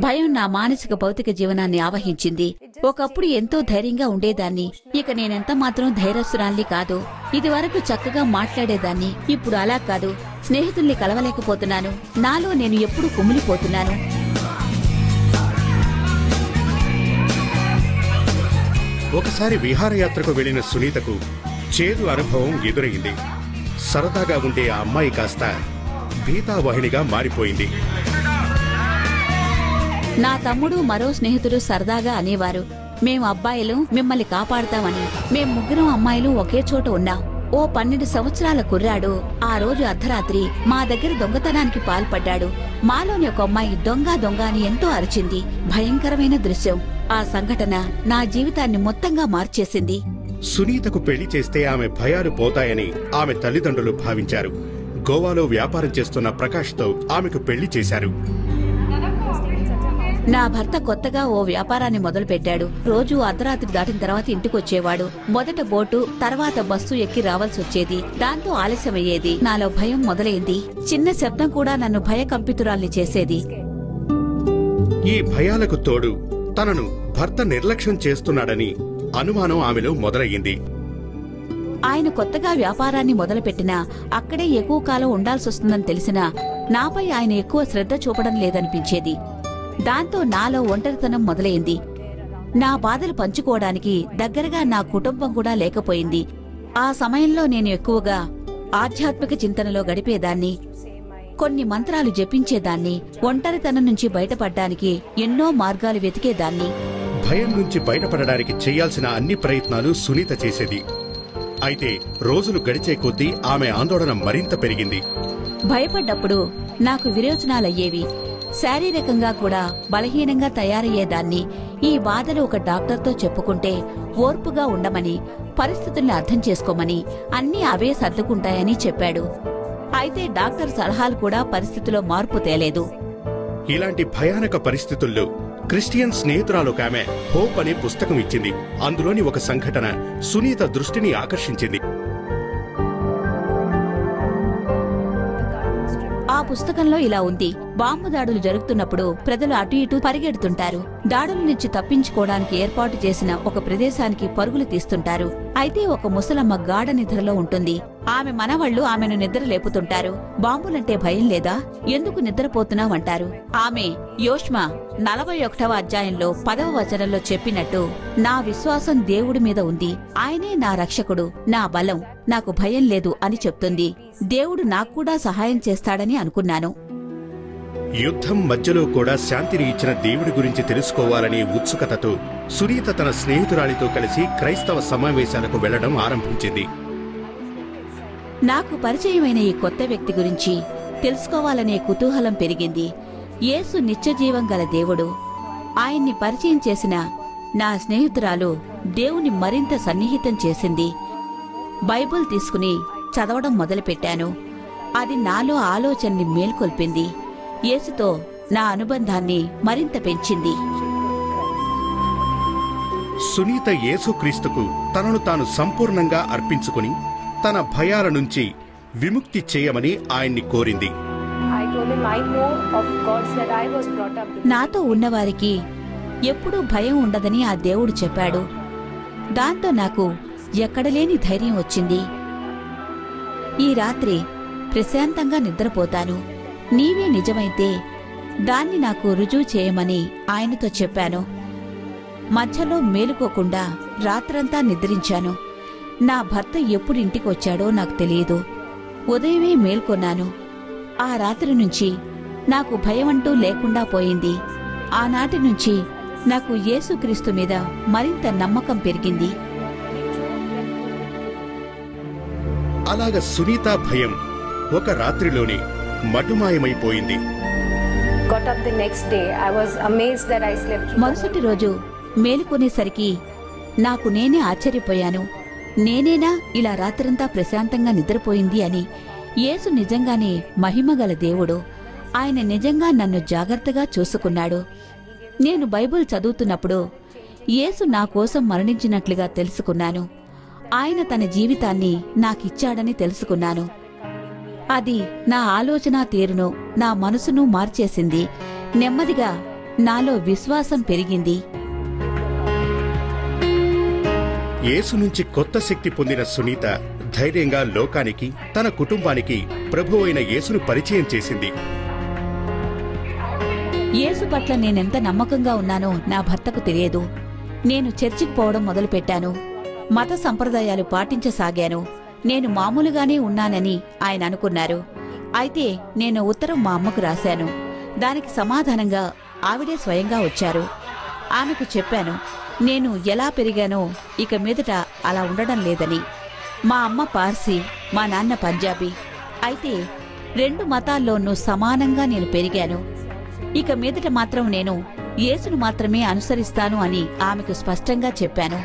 భయం నా మానసిక భౌతిక జీవనాన్ని ఆవహించింది. ఒకప్పుడు ఎంతో ధైర్యంగా ఉండేదాన్ని. ఇక నేనెంత మాత్రం ధైర్యస్తురాల్ని కాదు. ఇదివరకు చక్కగా మాట్లాడేదాన్ని. ఇప్పుడు అలా కాదు. స్నేహితుల్ని కలవలేకపోతున్నాను. నాలో నేను ఎప్పుడూ కుమిలిపోతున్నాను. ఒకసారి విహారయాత్రకు వెళ్లిన సునీతకు చేదు అనుభవం ఎదురైంది. సరదాగా ఉండే ఆ అమ్మాయి కాస్త భీతావహినిగా మారిపోయింది. నా తమ్ముడు మరో స్నేహితుడు సరదాగా అనేవారు, మేం అబ్బాయిలు మిమ్మల్ని కాపాడతామని. మేం ముగ్గురం అమ్మాయిలు ఒకే చోట ఉన్నాం. ఓ 12 సంవత్సరాల కుర్రాడు ఆ రోజు అర్ధరాత్రి మా దగ్గర దొంగతనానికి పాల్పడ్డాడు. మాలోని ఒక అమ్మాయి దొంగ దొంగ అని ఎంతో అరిచింది. భయంకరమైన దృశ్యం. ఆ సంఘటన నా జీవితాన్ని మొత్తంగా మార్చేసింది. సునీతకు పెళ్లి చేస్తే ఆమె భయాలు పోతాయని ఆమె తల్లిదండ్రులు భావించారు. గోవాలో వ్యాపారం చేస్తున్న ప్రకాష్తో ఆమెకు పెళ్లి చేశారు. నా భర్త కొత్తగా ఓ వ్యాపారాన్ని మొదలుపెట్టాడు. రోజు అర్ధరాత్రి దాటిన తర్వాత ఇంటికొచ్చేవాడు. మొదట బోటు, తర్వాత బస్సు ఎక్కి రావాల్సొచ్చేది. దాంతో ఆలస్యమయ్యేది. నాలో భయం మొదలైంది. చిన్న శబ్దం కూడా నన్ను భయకంపితురాల్ని చేసేది. ఈ భయాలకు తోడు తనను భర్త నిర్లక్ష్యం చేస్తున్నాడని అనుమానం ఆమెలో మొదలయ్యింది. ఆయన కొత్తగా వ్యాపారాన్ని మొదలుపెట్టినా అక్కడే ఎక్కువ కాలం ఉండాల్సొస్తుందని తెలిసినా నాపై ఆయన ఎక్కువ శ్రద్ధ చూపడం లేదనిపించేది. దాంతో నాలో ఒంటరితనం మొదలైంది. నా బాధలు పంచుకోవడానికి దగ్గరగా నా కుటుంబం కూడా లేకపోయింది. ఆ సమయంలో నేను ఎక్కువగా ఆధ్యాత్మిక చింతనలో గడిపేదాన్ని. కొన్ని మంత్రాలు జపించేదాన్ని. ఒంటరితనం నుంచి బయటపడ్డానికి ఎన్నో మార్గాలు వెతికేదాన్ని. భయం నుంచి బయటపడడానికి చేయాల్సిన అన్ని ప్రయత్నాలు సునీత చేసేది. అయితే రోజులు గడిచే కొద్దీ ఆమె ఆందోళన మరింత పెరిగింది. భయపడ్డప్పుడు నాకు విరోచనాలయ్యేవి. శారీరకంగా కూడా బలహీనంగా తయారయ్యేదాన్ని. ఈ బాధలు ఒక డాక్టర్తో చెప్పుకుంటే ఓర్పుగా ఉండమని, పరిస్థితుల్ని అర్థం చేసుకోమని, అన్నీ అవే సర్దుకుంటాయని చెప్పాడు. అయితే డాక్టర్ సలహాలు కూడా పరిస్థితిలో మార్పు తేలేదు. ఇలాంటి భయానక పరిస్థితుల్లో క్రిస్టియన్ స్నేహితురాలొకామె హోప్ అనే పుస్తకం ఇచ్చింది. అందులోని ఒక సంఘటన సునీత దృష్టిని ఆకర్షించింది. ఆ పుస్తకంలో ఇలా ఉంది: బాంబు దాడులు జరుగుతున్నప్పుడు ప్రజలు అటు ఇటు పరిగెడుతుంటారు. దాడుల నుంచి తప్పించుకోవడానికి ఏర్పాటు చేసిన ఒక ప్రదేశానికి పరుగులు తీస్తుంటారు. అయితే ఒక ముసలమ్మ గాఢ నిద్రలో ఉంటుంది. ఆమె మనవళ్లు ఆమెను నిద్ర లేపుతుంటారు. బాంబులంటే భయం లేదా? ఎందుకు నిద్రపోతున్నావంటారు. ఆమె యోష్మా 41వ అధ్యాయంలో 10వ వచనంలో చెప్పినట్టు, నా విశ్వాసం దేవుడి మీద ఉంది. ఆయనే నా రక్షకుడు, నా బలం, నాకు భయం లేదు అని చెప్తుంది. దేవుడు నాకు కూడా సహాయం చేస్తాడని అనుకున్నాను. యుద్ధం మధ్యలో కూడా శాంతిని ఇచ్చిన దేవుడి గురించి తెలుసుకోవాలనే ఉత్సుకతతో సునీత తన స్నేహితురాలితో కలిసి క్రైస్తవ సమావేశాలకు వెళ్లడం ఆరంభించింది. నాకు పరిచయమైన ఈ కొత్త వ్యక్తి గురించి తెలుసుకోవాలనే కుతూహలం పెరిగింది. యేసు నిత్యజీవం గల దేవుడు. ఆయన్ని పరిచయం చేసిన నా స్నేహితురాలు దేవుని మరింత సన్నిహితం చేసింది. బైబిల్ తీసుకుని చదవడం మొదలుపెట్టాను. అది నాలో ఆలోచనని మేల్కొల్పింది. యేసుతో నా అనుబంధాన్ని మరింత పెంచింది. సునీత యేసుక్రీస్తుకు తనను తాను సంపూర్ణంగా అర్పించుకుని తన భయాల నుంచి విముక్తి చేయమని ఆయన్ని కోరింది. నాతో ఉన్నవారికి ఎప్పుడూ భయం ఉండదని ఆ దేవుడు చెప్పాడు. దాంతో నాకు ఎక్కడలేని ధైర్యం వచ్చింది. ఈ రాత్రి ప్రశాంతంగా నిద్రపోతాను. నీవే నిజమైతే దాన్ని నాకు రుజువు చేయమని ఆయనతో చెప్పాను. మధ్యలో మేలుకోకుండా రాత్రంతా నిద్రించాను. నా భర్త ఎప్పుడు ఇంటికొచ్చాడో నాకు తెలియదు. ఉదయమే మేల్కొన్నాను. ఆ రాత్రి నుంచి నాకు భయమంటూ లేకుండా పోయింది. ఆనాటి నుంచి నాకు యేసుక్రీస్తు మీద మరింత నమ్మకం పెరిగింది. అలాగ సునీత భయం ఒక రాత్రిలోనే మటుమాయమైపోయింది. మరుసటి రోజు మేలుకొనేసరికి నాకు నేనే ఆశ్చర్యపోయాను. నేనేనా ఇలా రాత్రంతా ప్రశాంతంగా నిద్రపోయింది అని. యేసు నిజంగానే మహిమగల దేవుడు. ఆయన నిజంగా నన్ను జాగ్రత్తగా చూసుకున్నాడు. నేను బైబిల్ చదువుతున్నప్పుడు యేసు నా కోసం మరణించినట్లుగా తెలుసుకున్నాను. ఆయన తన జీవితాన్ని నాకిచ్చాడని తెలుసుకున్నాను. అది నా ఆలోచన తీరును, నా మనసును మార్చేసింది. నెమ్మదిగా నాలో విశ్వాసం పెరిగింది. యేసు నుంచి కొత్త శక్తి పొందిన సునీత ధైర్యంగా లోకానికి, తన కుటుంబానికి ప్రభువైన యేసును పరిచయం చేసింది. యేసు పట్ల నేనెంత నమ్మకంగా ఉన్నానో నా భర్తకు తెలియదు. నేను చర్చికి పోవడం మొదలుపెట్టాను. మత సంప్రదాయాలు పాటించసాగాను. నేను మామూలుగానే ఉన్నానని ఆయన అనుకున్నారు. అయితే నేను ఉత్తరం మా అమ్మకు రాశాను. దానికి సమాధానంగా ఆవిడే స్వయంగా వచ్చారు. ఆమెకు చెప్పాను, నేను ఎలా పెరిగానో ఇక మీదట అలా ఉండడం లేదని. మా అమ్మ పార్సీ, మా నాన్న పంజాబీ. అయితే 2 మతాల్లోనూ సమానంగా నేను పెరిగాను. ఇక మీదట మాత్రం నేను యేసును మాత్రమే అనుసరిస్తాను అని ఆమెకు స్పష్టంగా చెప్పాను.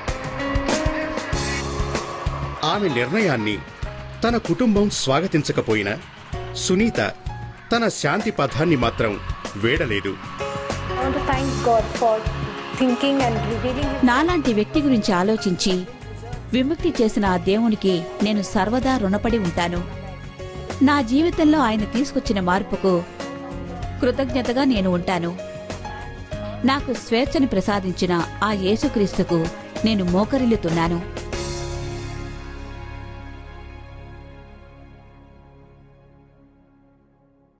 ఆమె నిర్ణయాన్ని తన కుటుంబం స్వాగతించకపోయినా సునీత తన శాంతి పథాన్ని మాత్రం వేడలేదు. నాలాంటి వ్యక్తి గురించి ఆలోచించి విముక్తి చేసిన ఆ దేవునికి నేను సర్వదా రుణపడి ఉంటాను. నా జీవితంలో ఆయన తీసుకొచ్చిన మార్పుకు కృతజ్ఞతగా నేను ఉంటాను. నాకు స్వేచ్ఛని ప్రసాదించిన ఆ యేసుక్రీస్తుకు నేను మోకరిల్లుతున్నాను.